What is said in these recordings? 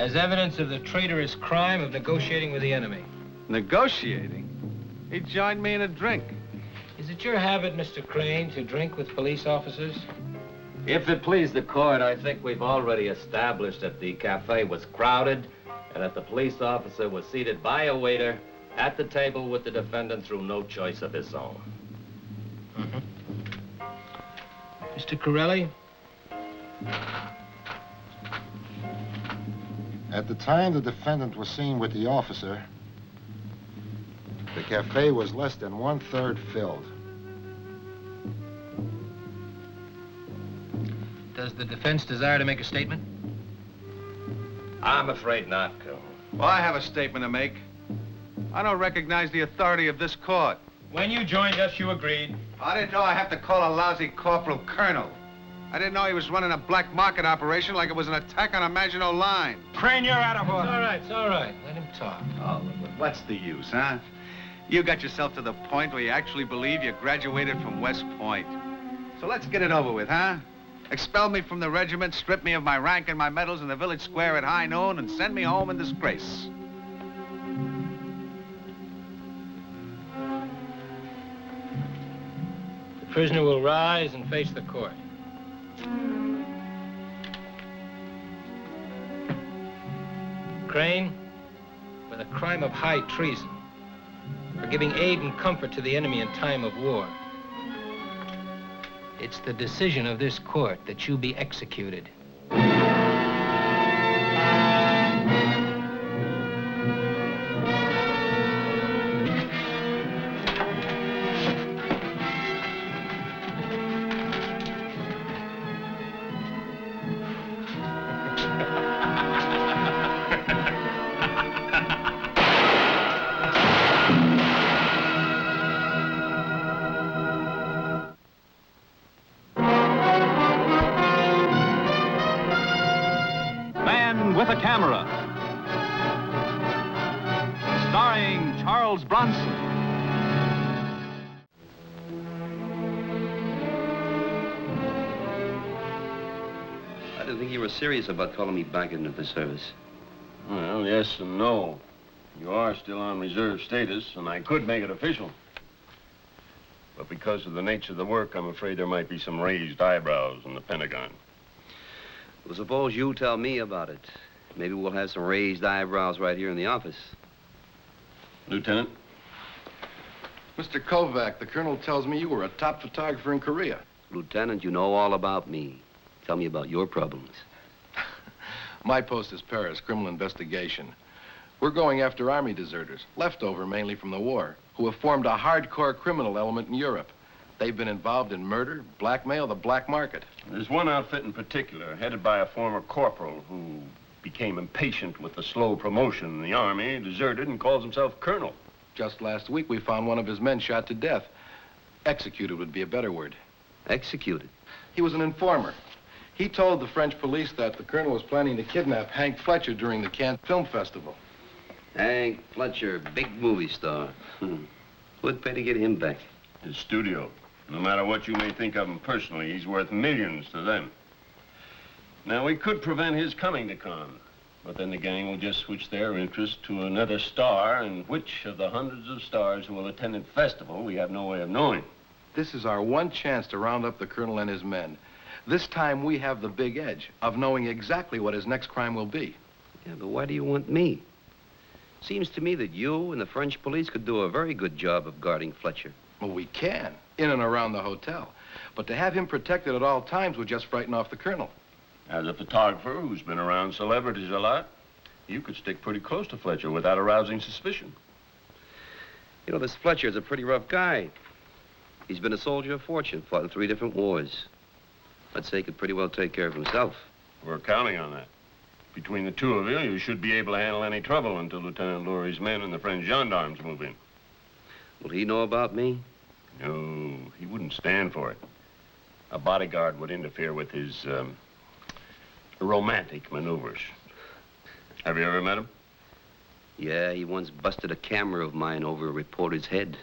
as evidence of the traitorous crime of negotiating with the enemy. Negotiating? He joined me in a drink. Is it your habit, Mr. Crane, to drink with police officers? If it please the court, I think we've already established that the cafe was crowded and that the police officer was seated by a waiter at the table with the defendant through no choice of his own. Mr. Corelli? At the time the defendant was seen with the officer, the cafe was less than 1/3 filled. Does the defense desire to make a statement? I'm afraid not, Colonel. Well, I have a statement to make. I don't recognize the authority of this court. When you joined us, you agreed. I didn't know I have to call a lousy corporal colonel. I didn't know he was running a black market operation like it was an attack on a Maginot Line. Crane, you're out of order. It's all right. Let him talk. Oh, what's the use, huh? You got yourself to the point where you actually believe you graduated from West Point. So let's get it over with, huh? Expel me from the regiment, strip me of my rank and my medals in the village square at high noon, and send me home in disgrace. The prisoner will rise and face the court. Crane, for the crime of high treason, for giving aid and comfort to the enemy in time of war, it's the decision of this court that you be executed. With a Camera, starring Charles Bronson. I didn't think you were serious about calling me back into the service. Well, yes and no. You are still on reserve status, and I could make it official. But because of the nature of the work, I'm afraid there might be some raised eyebrows in the Pentagon. Well, suppose you tell me about it. Maybe we'll have some raised eyebrows right here in the office. Lieutenant? Mr. Kovac, the colonel tells me you were a top photographer in Korea. Lieutenant, you know all about me. Tell me about your problems. My post is Paris, criminal investigation. We're going after army deserters, leftover mainly from the war, who have formed a hardcore criminal element in Europe. They've been involved in murder, blackmail, the black market. There's one outfit in particular, headed by a former corporal who became impatient with the slow promotion in the army, deserted, and calls himself colonel. Just last week, we found one of his men shot to death. Executed would be a better word. Executed? He was an informer. He told the French police that the colonel was planning to kidnap Hank Fletcher during the Cannes Film Festival. Hank Fletcher, big movie star. Who'd pay to get him back? His studio. No matter what you may think of him personally, he's worth millions to them. Now, we could prevent his coming to Cannes, but then the gang will just switch their interest to another star, and which of the hundreds of stars who will attend the festival, we have no way of knowing. This is our one chance to round up the colonel and his men. This time, we have the big edge of knowing exactly what his next crime will be. Yeah, but why do you want me? Seems to me that you and the French police could do a very good job of guarding Fletcher. Well, we can, in and around the hotel. But to have him protected at all times would just frighten off the colonel. As a photographer who's been around celebrities a lot, you could stick pretty close to Fletcher without arousing suspicion. You know, this Fletcher's a pretty rough guy. He's been a soldier of fortune, fought in 3 different wars. I'd say he could pretty well take care of himself. We're counting on that. Between the two of you, you should be able to handle any trouble until Lieutenant Lurie's men and the French gendarmes move in. Will he know about me? No, he wouldn't stand for it. A bodyguard would interfere with his, romantic maneuvers. Have you ever met him? Yeah, he once busted a camera of mine over a reporter's head.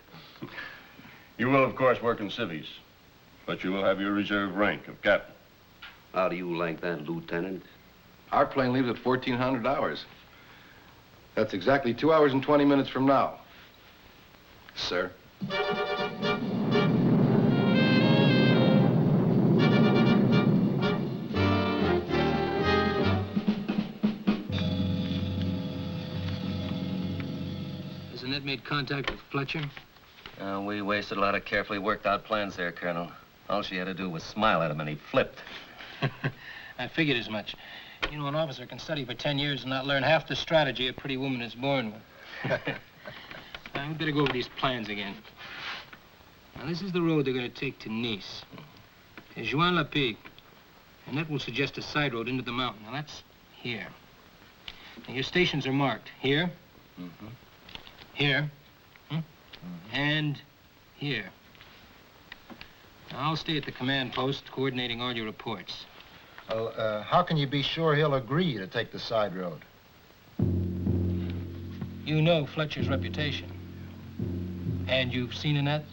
You will, of course, work in civvies, but you will have your reserve rank of captain. How do you like that, Lieutenant? Our plane leaves at 1400 hours. That's exactly 2 hours and 20 minutes from now. Sir. Hasn't Ed made contact with Fletcher? We wasted a lot of carefully worked out plans there, Colonel. All she had to do was smile at him and he flipped. I figured as much. You know, an officer can study for 10 years and not learn half the strategy a pretty woman is born with. Now, we better go over these plans again. Now, this is the road they're going to take to Nice. There's Juan-la-Pigue, and that will suggest a side road into the mountain. Now, that's here. Now, your stations are marked here, here, and here. Now, I'll stay at the command post, coordinating all your reports. Well, how can you be sure he'll agree to take the side road? You know Fletcher's reputation. And you've seen Annette?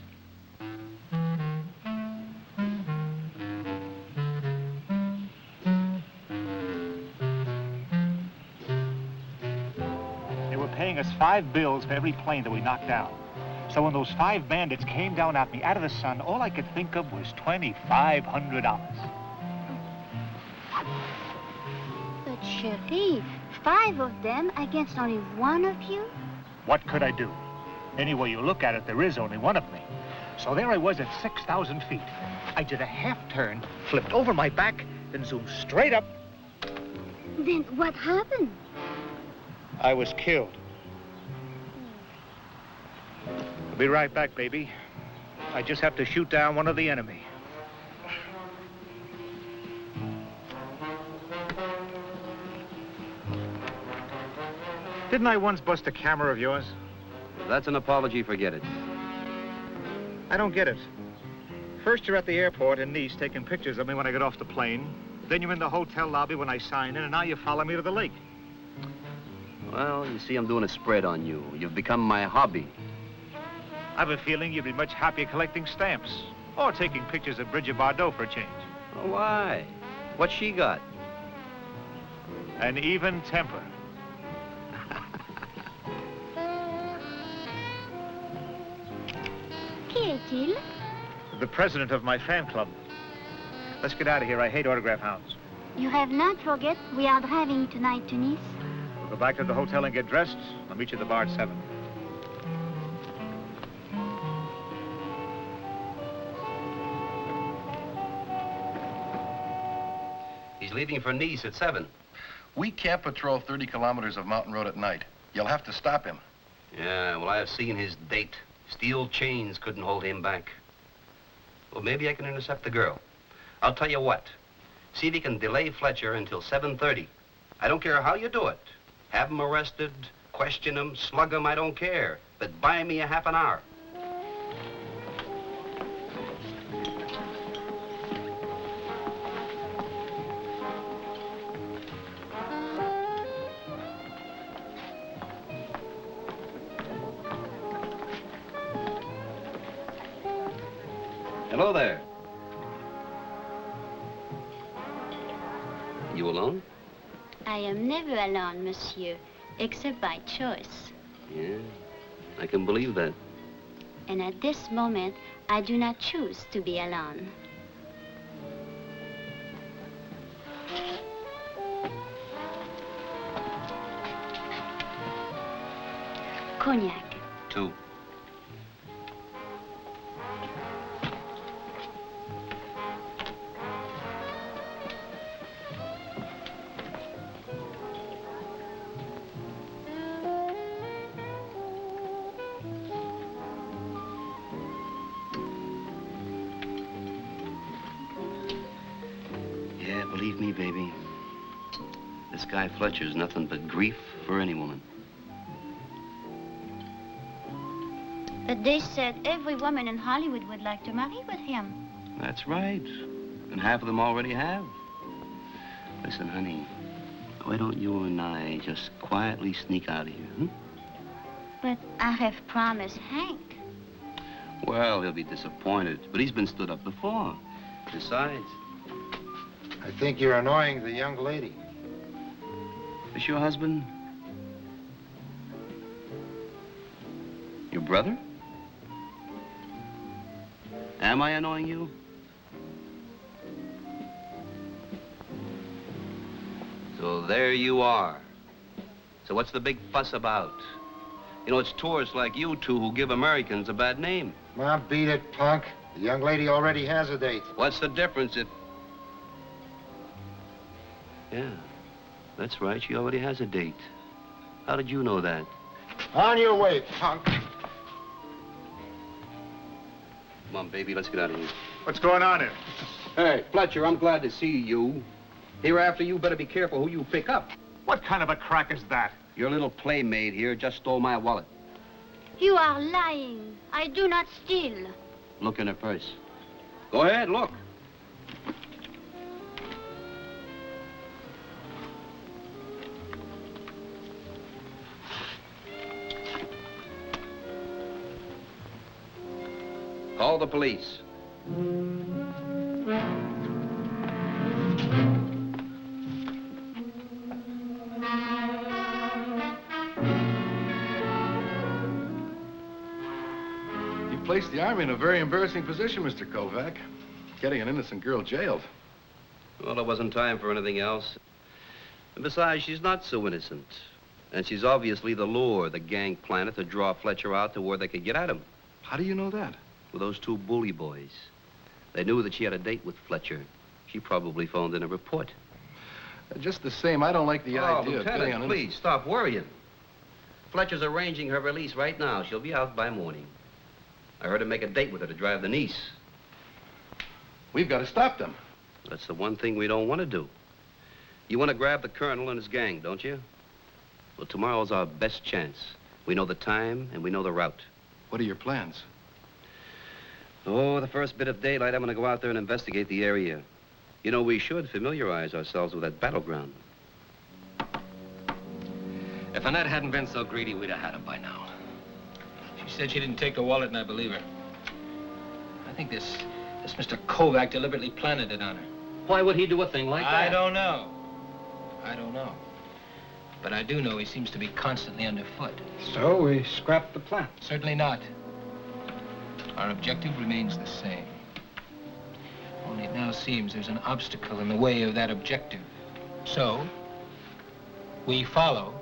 They were paying us 5 bills for every plane that we knocked down. So when those 5 bandits came down at me out of the sun, all I could think of was $2,500. But, Sheriff, 5 of them against only 1 of you? What could I do? Any way you look at it, there is only 1 of me. So there I was at 6,000 feet. I did a half turn, flipped over my back, then zoomed straight up. Then what happened? I was killed. I'll be right back, baby. I just have to shoot down one of the enemy. Didn't I once bust a camera of yours? If that's an apology, forget it. I don't get it. First you're at the airport in Nice taking pictures of me when I get off the plane. Then you're in the hotel lobby when I sign in, and now you follow me to the lake. Well, you see, I'm doing a spread on you. You've become my hobby. I have a feeling you'd be much happier collecting stamps or taking pictures of Bridget Bardot for a change. Oh, why? What's she got? An even temper. Qui est-il? The president of my fan club. Let's get out of here. I hate autograph hounds. You have not forget we are driving tonight to Nice. We'll go back to the hotel and get dressed. I'll meet you at the bar at 7. He's leaving for Nice at 7. We can't patrol 30 kilometers of mountain road at night. You'll have to stop him. Yeah, well, I have seen his date. Steel chains couldn't hold him back. Well, maybe I can intercept the girl. I'll tell you what. See if you can delay Fletcher until 7:30. I don't care how you do it. Have him arrested, question him, slug him, I don't care. But buy me a half an hour. Hello there. You alone? I am never alone, monsieur, except by choice. Yeah, I can believe that. And at this moment, I do not choose to be alone. Cognac. 2. Yeah, believe me, baby. This guy Fletcher's nothing but grief for any woman. But they said every woman in Hollywood would like to marry with him. That's right. And half of them already have. Listen, honey, why don't you and I just quietly sneak out of here, huh? But I have promised Hank. Well, he'll be disappointed, but he's been stood up before. Besides, I think you're annoying the young lady. This your husband? Your brother? Am I annoying you? So there you are. So what's the big fuss about? You know, it's tourists like you two who give Americans a bad name. Well, beat it, punk. The young lady already has a date. What's the difference if... Yeah, that's right. She already has a date. How did you know that? On your way, punk. Come on, baby, let's get out of here. What's going on here? Hey, Fletcher, I'm glad to see you. Hereafter, you better be careful who you pick up. What kind of a crack is that? Your little playmate here just stole my wallet. You are lying. I do not steal. Look in her purse. Go ahead, look. Call the police. You placed the Army in a very embarrassing position, Mr. Kovac. Getting an innocent girl jailed. Well, there wasn't time for anything else. And besides, she's not so innocent. And she's obviously the lure the gang planted to draw Fletcher out to where they could get at him. How do you know that? With those two bully boys. They knew that she had a date with Fletcher. She probably phoned in a report. Just the same, I don't like the idea of getting Lieutenant, on... please, stop worrying. Fletcher's arranging her release right now. She'll be out by morning. I heard him make a date with her to drive the niece. We've got to stop them. That's the one thing we don't want to do. You want to grab the colonel and his gang, don't you? Well, tomorrow's our best chance. We know the time and we know the route. What are your plans? Oh, the first bit of daylight, I'm going to go out there and investigate the area. You know, we should familiarize ourselves with that battleground. If Annette hadn't been so greedy, we'd have had him by now. She said she didn't take the wallet, and I believe her. I think this Mr. Kovac deliberately planted it on her. Why would he do a thing like that? I don't know. I don't know. But I do know he seems to be constantly underfoot. So we scrapped the plan? Certainly not. Our objective remains the same. Only it now seems there's an obstacle in the way of that objective. So, we follow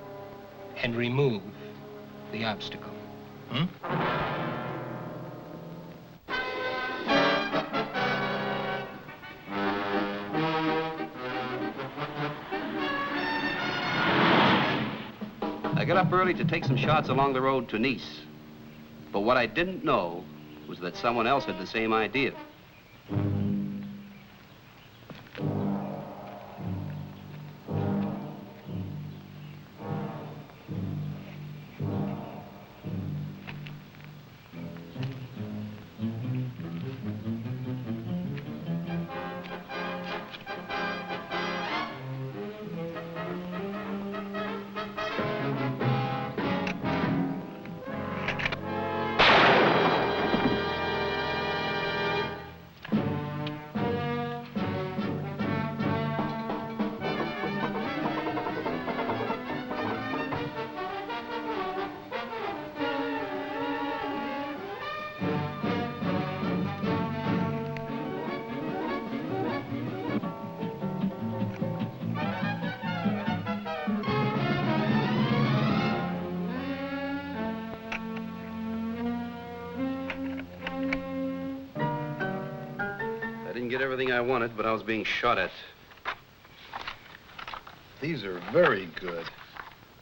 and remove the obstacle. Hmm? I got up early to take some shots along the road to Nice. But what I didn't know was that someone else had the same idea. Everything I wanted, but I was being shot at. These are very good.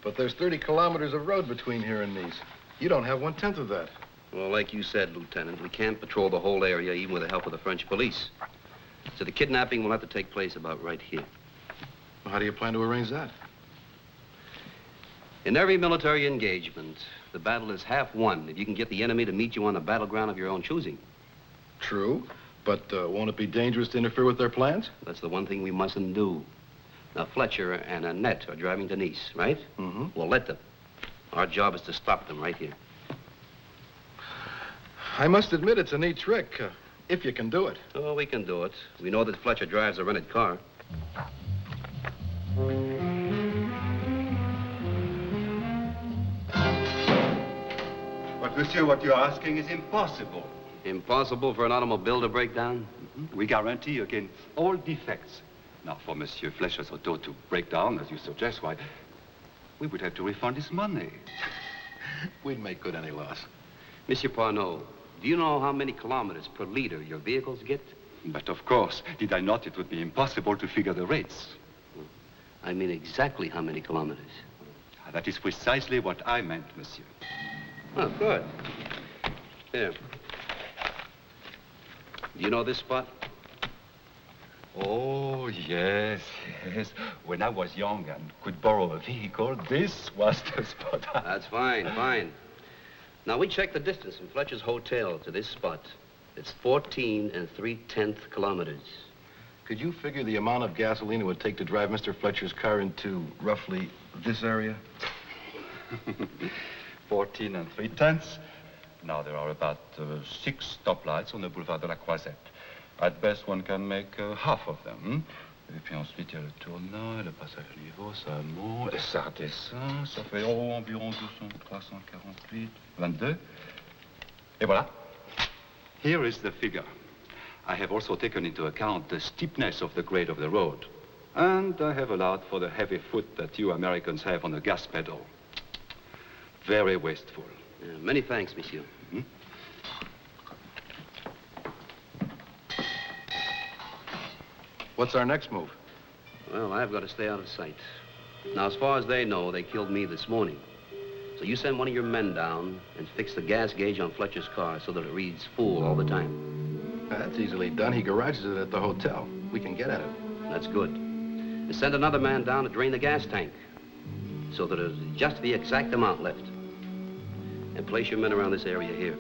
But there's 30 kilometers of road between here and Nice. You don't have 1/10 of that. Well, like you said, Lieutenant, we can't patrol the whole area, even with the help of the French police. So the kidnapping will have to take place about right here. Well, how do you plan to arrange that? In every military engagement, the battle is half won if you can get the enemy to meet you on the battleground of your own choosing. True. But won't it be dangerous to interfere with their plans? That's the one thing we mustn't do. Now, Fletcher and Annette are driving to Nice, right? Mm-hmm. Well, let them. Our job is to stop them right here. I must admit it's a neat trick, if you can do it. Oh, we can do it. We know that Fletcher drives a rented car. Monsieur, what you're asking is impossible. Impossible for an automobile to break down? We guarantee against all defects. Now, for Monsieur Fletcher's auto to break down, as you suggest, why, we would have to refund his money. We'd make good any loss. Monsieur Parnot, do you know how many kilometers per liter your vehicles get? But of course, did I not, it would be impossible to figure the rates. I mean exactly how many kilometers? That is precisely what I meant, monsieur. Oh, good. Here. Do you know this spot? Oh, yes, yes. When I was young and could borrow a vehicle, this was the spot. That's fine, fine. Now, we checked the distance from Fletcher's hotel to this spot. It's 14 3/10 kilometers. Could you figure the amount of gasoline it would take to drive Mr. Fletcher's car into roughly this area? 14 3/10. Now, there are about 6 stoplights on the boulevard de la Croisette. At best, one can make half of them. Et puis ensuite, il y a le tournant, le passage à niveau, ça monte, et ça redescend. Ça fait environ 348, 22. Et voilà. Here is the figure. I have also taken into account the steepness of the grade of the road. And I have allowed for the heavy foot that you Americans have on the gas pedal. Very wasteful. Many thanks, monsieur. What's our next move? Well, I've got to stay out of sight. Now, as far as they know, they killed me this morning. So you send one of your men down and fix the gas gauge on Fletcher's car so that it reads full all the time. That's easily done. He garages it at the hotel. We can get at it. That's good. And send another man down to drain the gas tank so that there's just the exact amount left. And place your men around this area here.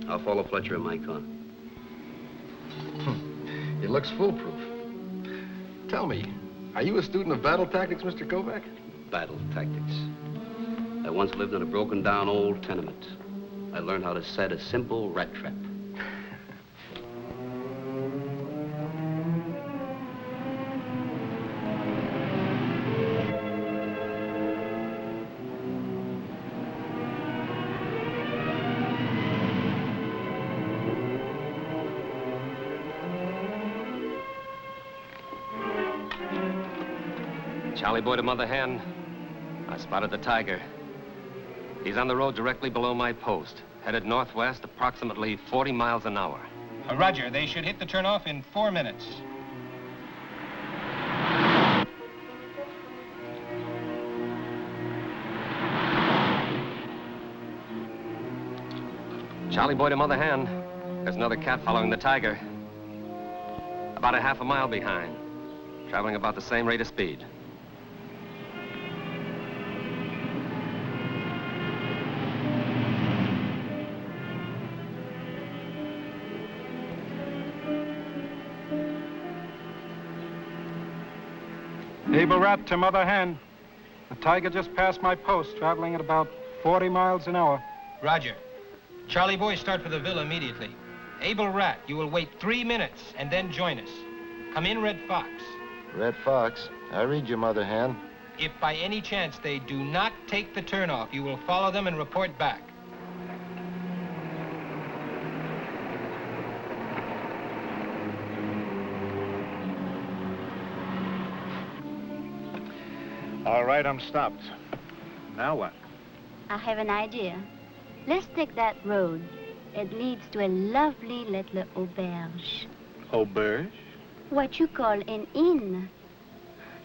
I'll follow Fletcher in my car. It looks foolproof. Tell me, are you a student of battle tactics, Mr. Kovac? Battle tactics. I once lived in a broken-down old tenement. I learned how to set a simple rat trap. Charlie boy to Mother Hen, I spotted the tiger. He's on the road directly below my post, headed northwest approximately 40 miles an hour. Roger, they should hit the turnoff in 4 minutes. Charlie boy to Mother Hen, there's another cat following the tiger. About a half a mile behind, traveling about the same rate of speed. Able rat to Mother Hen. The tiger just passed my post, traveling at about 40 miles an hour. Roger. Charlie boy, start for the villa immediately. Able rat, you will wait 3 minutes and then join us. Come in, Red Fox. Red Fox, I read you, Mother Hen. If by any chance they do not take the turnoff, you will follow them and report back. All right, I'm stopped. Now what? I have an idea. Let's take that road. It leads to a lovely little auberge. Auberge? What you call an inn.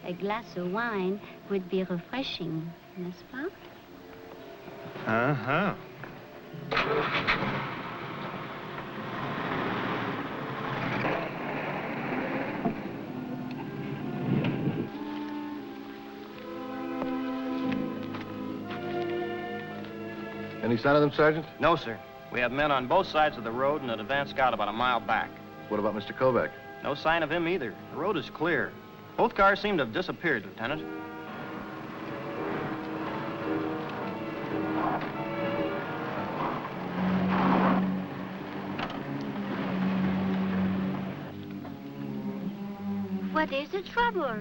A glass of wine would be refreshing, n'est-ce pas? Uh-huh. Any sign of them, Sergeant? No, sir. We have men on both sides of the road and an advance scout about a mile back. What about Mr. Kovac? No sign of him either. The road is clear. Both cars seem to have disappeared, Lieutenant. What is the trouble?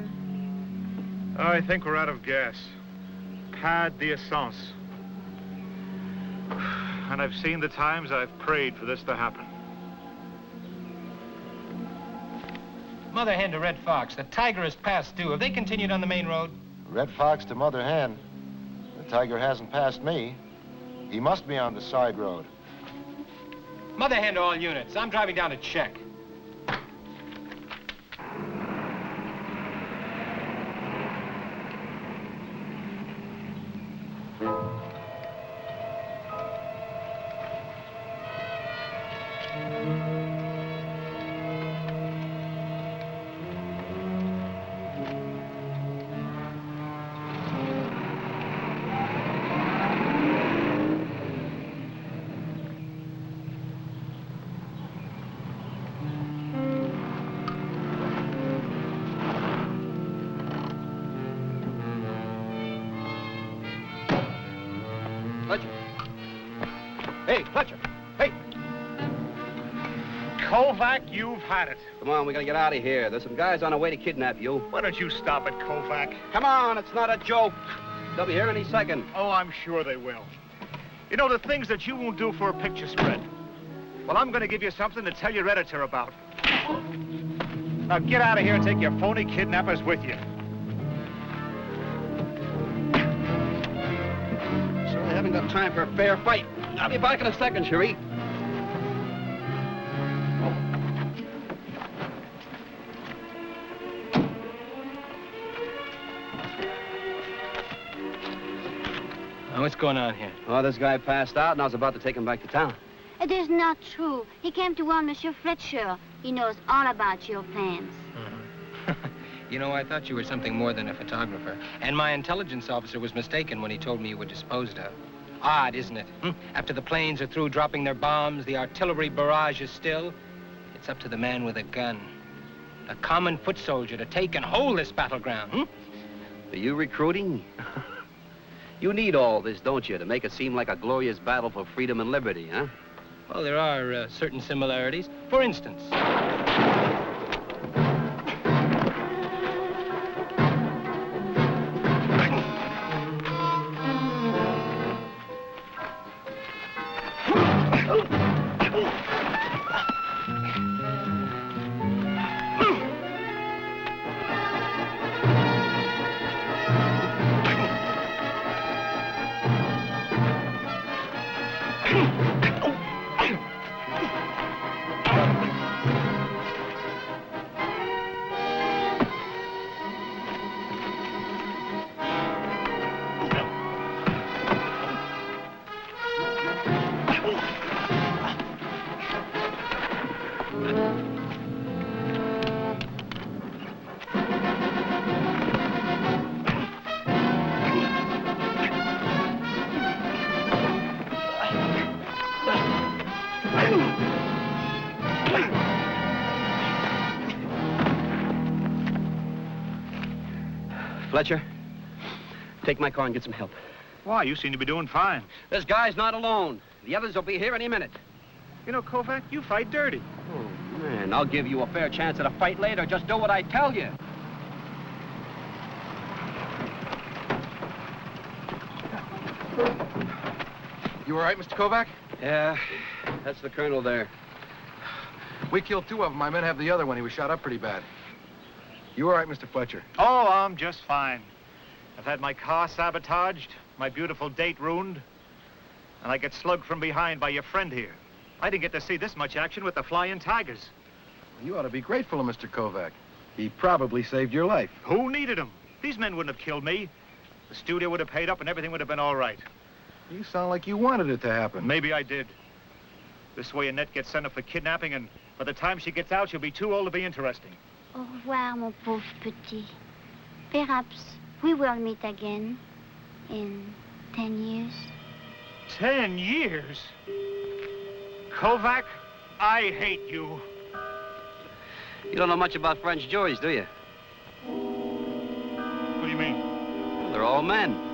I think we're out of gas. Pas d'essence. and I've seen the times I've prayed for this to happen. Mother hen to Red Fox. The tiger has passed due. Have they continued on the main road? Red Fox to Mother Hen. The tiger hasn't passed me. He must be on the side road. Mother hen to all units. I'm driving down to check. Fletcher. Hey, Fletcher. Hey. Kovac, you've had it. Come on, we gotta get out of here. There's some guys on their way to kidnap you. Why don't you stop it, Kovac? Come on, it's not a joke. They'll be here any second. Oh, I'm sure they will. You know, the things that you won't do for a picture spread. Well, I'm going to give you something to tell your editor about. Now get out of here and take your phony kidnappers with you. So I haven't got time for a fair fight. I'll be back in a second, Cherie. Now, what's going on here? Oh, this guy passed out, and I was about to take him back to town. It is not true. He came to warn Monsieur Fletcher. He knows all about your plans. You know, I thought you were something more than a photographer. And my intelligence officer was mistaken when he told me you were disposed of. Odd, isn't it? After the planes are through dropping their bombs, the artillery barrage is still. It's up to the man with a gun, a common foot soldier, to take and hold this battleground. Are you recruiting? You need all this, don't you, to make it seem like a glorious battle for freedom and liberty, huh? Well, there are certain similarities. For instance... Fletcher, take my car and get some help. Why, you seem to be doing fine. This guy's not alone. The others will be here any minute. You know, Kovac, you fight dirty. Oh, man, I'll give you a fair chance at a fight later. Just do what I tell you. You all right, Mr. Kovac? Yeah, that's the colonel there. We killed 2 of them. My men have the other one. He was shot up pretty bad. You all right, Mr. Fletcher? Oh, I'm just fine. I've had my car sabotaged, my beautiful date ruined, and I get slugged from behind by your friend here. I didn't get to see this much action with the Flying Tigers. You ought to be grateful to Mr. Kovac. He probably saved your life. Who needed him? These men wouldn't have killed me. The studio would have paid up and everything would have been all right. You sound like you wanted it to happen. Maybe I did. This way Annette gets sent up for kidnapping, and by the time she gets out, she'll be too old to be interesting. Au revoir, mon pauvre petit. Perhaps we will meet again in 10 years. 10 years? Kovac, I hate you. You don't know much about French juries, do you? What do you mean? Well, they're all men.